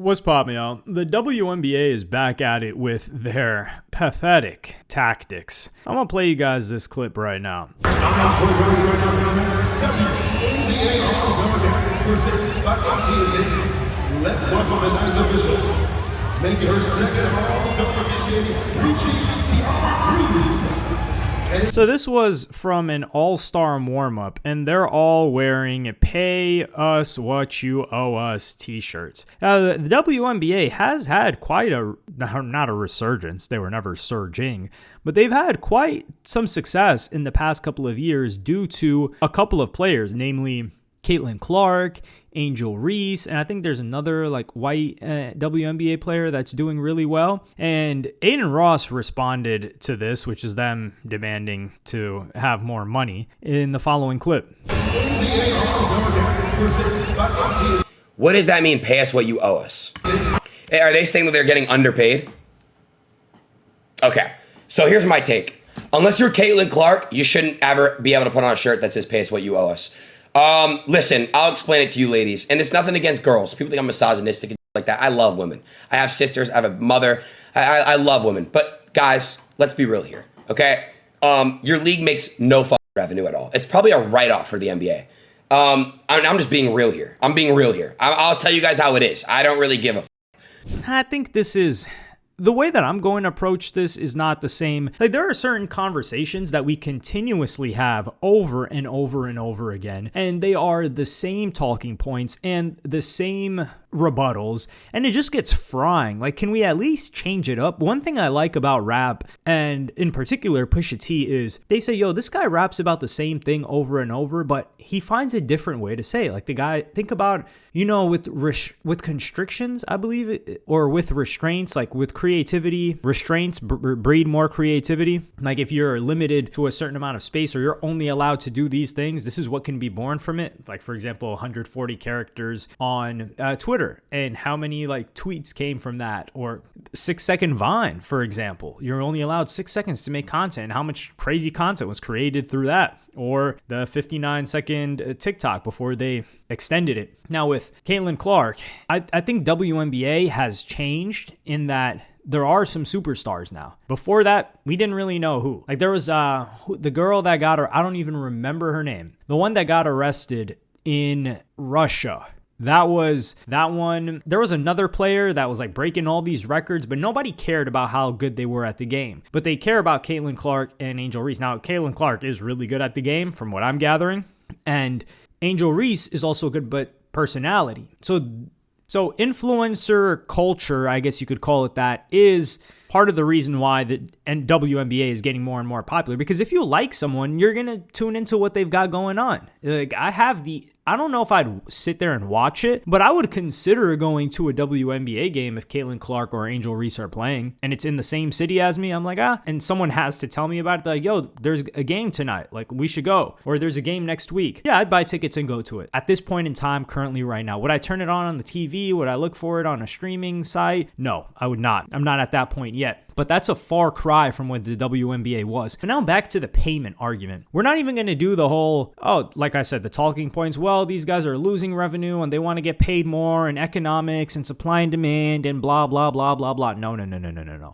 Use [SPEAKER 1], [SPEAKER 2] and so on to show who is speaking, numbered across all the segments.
[SPEAKER 1] What's poppin', y'all? The WNBA is back at it with their pathetic tactics. I'm gonna play you guys this clip right now.
[SPEAKER 2] WNBA presented by Adin. Let's welcome the night's official. Making her second All-Star officiating, reaching the
[SPEAKER 1] So this was from an all-star warm-up, and they're all wearing "Pay Us What You Owe Us" t-shirts. The WNBA has had quite not a resurgence, they were never surging, but they've had quite some success in the past couple of years due to a couple of players, namely Caitlin Clark, Angel Reese, and I think there's another white WNBA player that's doing really well. And Adin Ross responded to this, which is them demanding to have more money, in the following clip.
[SPEAKER 3] What does that mean, pay us what you owe us? Are they saying that they're getting underpaid? Okay, so here's my take. Unless you're Caitlin Clark, you shouldn't ever be able to put on a shirt that says pay us what you owe us. Listen, I'll explain it to you ladies. And it's nothing against girls. People think I'm misogynistic and like that. I love women. I have sisters. I have a mother. I love women. But guys, let's be real here, okay? Your league makes no fucking revenue at all. It's probably a write-off for the NBA. I'm just being real here. I'm being real here. I'll tell you guys how it is. I don't really give a
[SPEAKER 1] I think this is... The way that I'm going to approach this is not the same. There are certain conversations that we continuously have over and over and over again, and they are the same talking points and the same rebuttals, and it just gets frying. Can we at least change it up? One thing I like about rap, and in particular Pusha T, is they say, yo, this guy raps about the same thing over and over, but he finds a different way to say it. The guy, think about, with constrictions, I believe, or with restraints, with creativity, restraints breed more creativity. If you're limited to a certain amount of space, or you're only allowed to do these things, this is what can be born from it. For example, 140 characters on Twitter, and how many tweets came from that, or 6-second Vine, for example. You're only allowed 6 seconds to make content, and how much crazy content was created through that, or the 59-second TikTok before they extended it. Now with Caitlin Clark, I think WNBA has changed in that there are some superstars now. Before that, we didn't really know who. There was the girl that got her, I don't even remember her name. The one that got arrested in Russia. That one. There was another player that was breaking all these records, but nobody cared about how good they were at the game. But they care about Caitlin Clark and Angel Reese. Now, Caitlin Clark is really good at the game, from what I'm gathering. And Angel Reese is also good, but personality. So influencer culture, I guess you could call it that, is part of the reason why the WNBA is getting more and more popular. Because if you like someone, you're going to tune into what they've got going on. I don't know if I'd sit there and watch it, but I would consider going to a WNBA game if Caitlin Clark or Angel Reese are playing and it's in the same city as me. I'm and someone has to tell me about it. Yo, there's a game tonight. We should go. Or there's a game next week. Yeah, I'd buy tickets and go to it. At this point in time, currently right now, would I turn it on the TV? Would I look for it on a streaming site? No, I would not. I'm not at that point yet. But that's a far cry from what the WNBA was. But now back to the payment argument. We're not even going to do the whole, like I said, the talking points. Well, these guys are losing revenue and they want to get paid more, and economics and supply and demand and blah, blah, blah, blah, blah. No.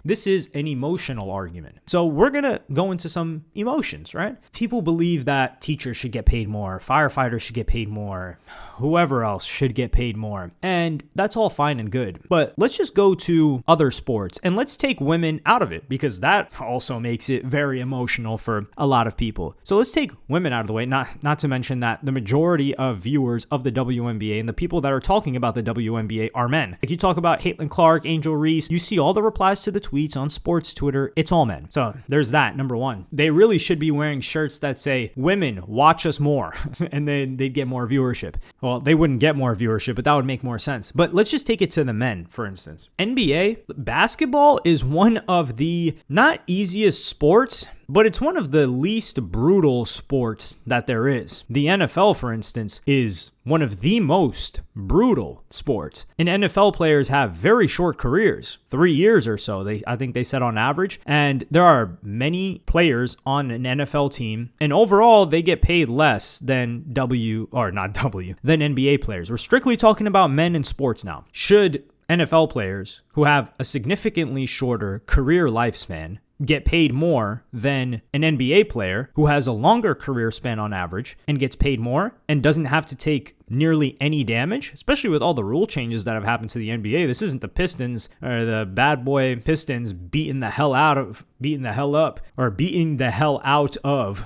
[SPEAKER 1] This is an emotional argument. So we're going to go into some emotions, right? People believe that teachers should get paid more, firefighters should get paid more, whoever else should get paid more. And that's all fine and good. But let's just go to other sports and let's take women out of it, because that also makes it very emotional for a lot of people. So let's take women out of the way, not to mention that the majority of viewers of the WNBA and the people that are talking about the WNBA are men. You talk about Caitlin Clark, Angel Reese, you see all the replies to the tweets on sports Twitter, it's all men. So there's that, number one. They really should be wearing shirts that say, women, watch us more, and then they'd get more viewership. Well, they wouldn't get more viewership, but that would make more sense. But let's just take it to the men, for instance. NBA, basketball is one of the not easiest sports, but it's one of the least brutal sports that there is. The NFL, for instance, is one of the most brutal sports. And NFL players have very short careers, 3 years or so, I think they said on average. And there are many players on an NFL team, and overall they get paid less than NBA players. We're strictly talking about men in sports now. Should NFL players who have a significantly shorter career lifespan get paid more than an NBA player who has a longer career span on average and gets paid more and doesn't have to take nearly any damage, especially with all the rule changes that have happened to the NBA. This isn't the Pistons or the bad boy Pistons beating the hell out of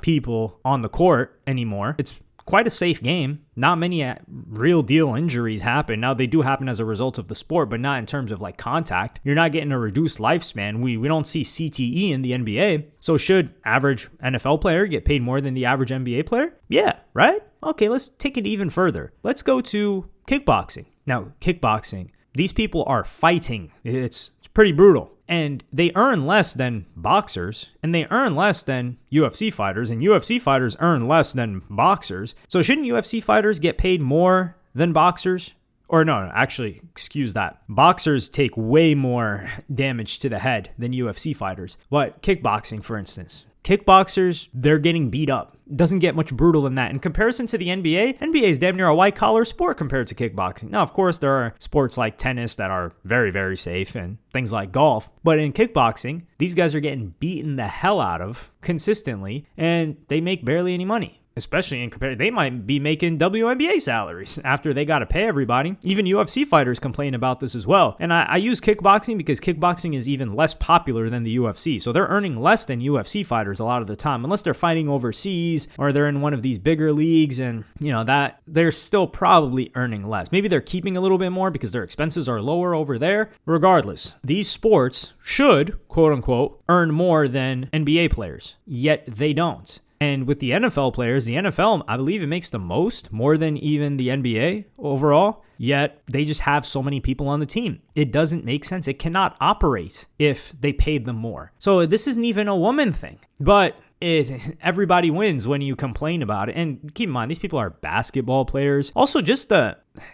[SPEAKER 1] people on the court anymore. It's quite a safe game. Not many real deal injuries happen. Now, they do happen as a result of the sport, but not in terms of like contact. You're not getting a reduced lifespan. We don't see CTE in the NBA. So should average NFL player get paid more than the average NBA player? Yeah, right? Okay, let's take it even further. Let's go to kickboxing. Now, kickboxing, these people are fighting. It's pretty brutal. And they earn less than boxers, and they earn less than UFC fighters, and UFC fighters earn less than boxers. So shouldn't UFC fighters get paid more than boxers? Or no, actually, excuse that. Boxers take way more damage to the head than UFC fighters. But kickboxing, for instance. Kickboxers, they're getting beat up. Doesn't get much brutal than that. In comparison to the NBA, NBA is damn near a white-collar sport compared to kickboxing. Now, of course, there are sports like tennis that are very, very safe and things like golf. But in kickboxing, these guys are getting beaten the hell out of consistently, and they make barely any money. Especially in comparison, they might be making WNBA salaries after they got to pay everybody. Even UFC fighters complain about this as well. And I use kickboxing because kickboxing is even less popular than the UFC. So they're earning less than UFC fighters a lot of the time, unless they're fighting overseas or they're in one of these bigger leagues. And that they're still probably earning less. Maybe they're keeping a little bit more because their expenses are lower over there. Regardless, these sports should, quote unquote, earn more than NBA players, yet they don't. And with the NFL players, the NFL, I believe it makes the most, more than even the NBA overall, yet they just have so many people on the team. It doesn't make sense. It cannot operate if they paid them more. So this isn't even a woman thing, but everybody wins when you complain about it. And keep in mind, these people are basketball players. Also, just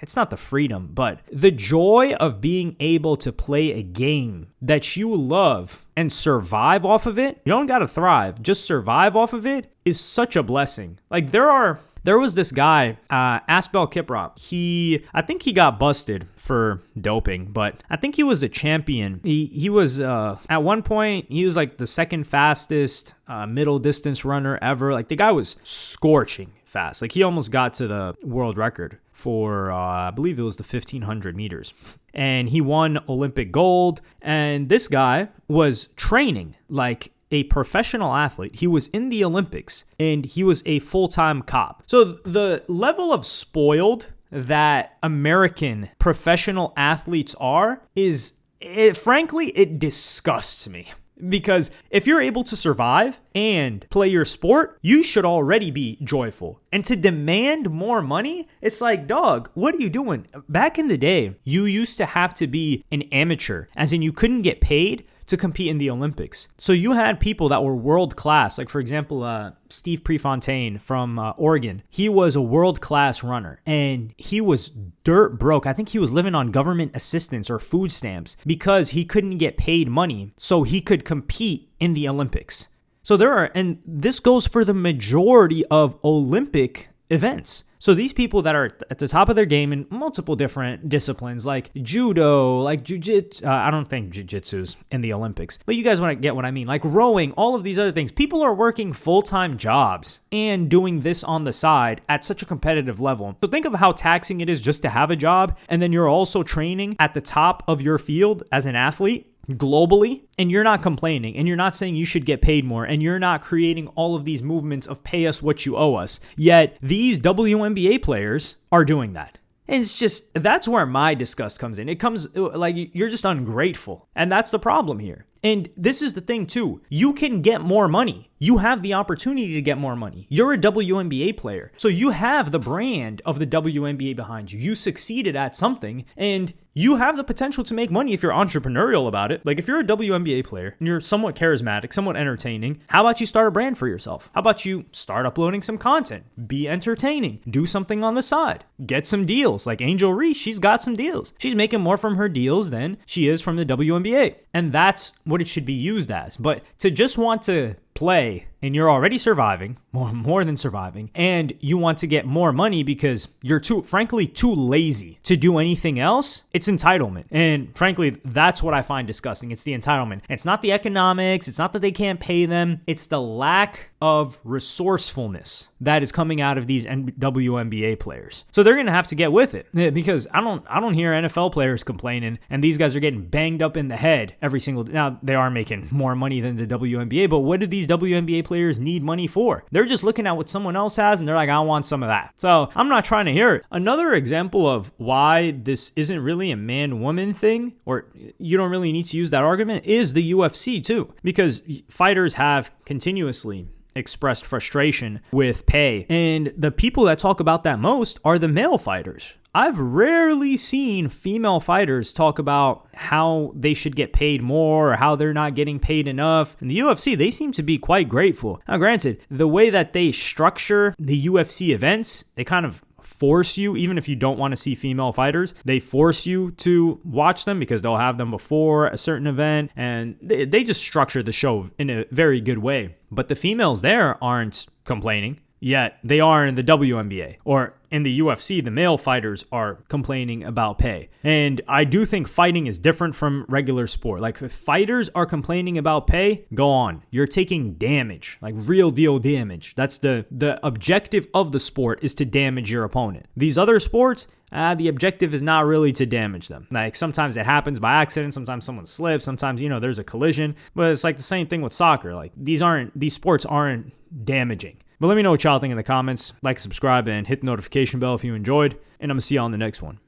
[SPEAKER 1] it's not the freedom, but the joy of being able to play a game that you love and survive off of it. You don't got to thrive, just survive off of it is such a blessing. Like there was this guy, Asbel Kiprop. I think he got busted for doping, but I think he was a champion. He was, at one point, he was like the second fastest middle distance runner ever. Like the guy was scorching fast. Like he almost got to the world record for, I believe it was the 1500 meters. And he won Olympic gold. And this guy was training like a professional athlete. He was in the Olympics and he was a full-time cop. So the level of spoiled that American professional athletes are frankly, it disgusts me. Because if you're able to survive and play your sport, you should already be joyful. And to demand more money, it's like, dog, what are you doing? Back in the day, you used to have to be an amateur, as in you couldn't get paid to compete in the Olympics. So you had people that were world class, like for example, Steve Prefontaine from Oregon. He was a world class runner and he was dirt broke. I think he was living on government assistance or food stamps because he couldn't get paid money so he could compete in the Olympics. So and this goes for the majority of Olympic events. So these people that are at the top of their game in multiple different disciplines, like judo, like jiu-jitsu, I don't think jiu-jitsu's in the Olympics, but you guys want to get what I mean, like rowing, all of these other things. People are working full-time jobs and doing this on the side at such a competitive level. So think of how taxing it is just to have a job, and then you're also training at the top of your field as an athlete globally, and you're not complaining, and you're not saying you should get paid more, and you're not creating all of these movements of pay us what you owe us. Yet these WNBA players are doing that. And it's just, that's where my disgust comes in. It comes like you're just ungrateful. And that's the problem here. And this is the thing too. You can get more money. You have the opportunity to get more money. You're a WNBA player. So you have the brand of the WNBA behind you. You succeeded at something and you have the potential to make money if you're entrepreneurial about it. Like if you're a WNBA player and you're somewhat charismatic, somewhat entertaining, how about you start a brand for yourself? How about you start uploading some content? Be entertaining. Do something on the side. Get some deals. Like Angel Reese, she's got some deals. She's making more from her deals than she is from the WNBA. And that's what it should be used as. But to just want to play and you're already surviving, more than surviving, and you want to get more money because you're frankly too lazy to do anything else, it's entitlement. And frankly, that's what I find disgusting. It's the entitlement. It's not the economics. It's not that they can't pay them. It's the lack of resourcefulness that is coming out of these WNBA players. So they're going to have to get with it, because I don't hear NFL players complaining, and these guys are getting banged up in the head every single day. Now, they are making more money than the WNBA, but what do these WNBA players need money for? They're just looking at what someone else has and they're like, I want some of that. So I'm not trying to hear it. Another example of why this isn't really a man-woman thing, or you don't really need to use that argument, is the UFC too, because fighters have continuously expressed frustration with pay, and the people that talk about that most are the male fighters. I've rarely seen female fighters talk about how they should get paid more or how they're not getting paid enough. In the UFC, they seem to be quite grateful. Now, granted, the way that they structure the UFC events, they kind of force you, even if you don't want to see female fighters, they force you to watch them because they'll have them before a certain event, and they just structure the show in a very good way. But the females there aren't complaining, yet they are in the WNBA. Or in the UFC, the male fighters are complaining about pay. And I do think fighting is different from regular sport. Like, if fighters are complaining about pay, go on. You're taking damage, like real deal damage. That's the objective of the sport, is to damage your opponent. These other sports, the objective is not really to damage them. Like, sometimes it happens by accident. Sometimes someone slips. Sometimes, there's a collision. But it's like the same thing with soccer. Like, these sports aren't damaging. But let me know what y'all think in the comments. Like, subscribe, and hit the notification bell if you enjoyed. And I'm going to see y'all on the next one.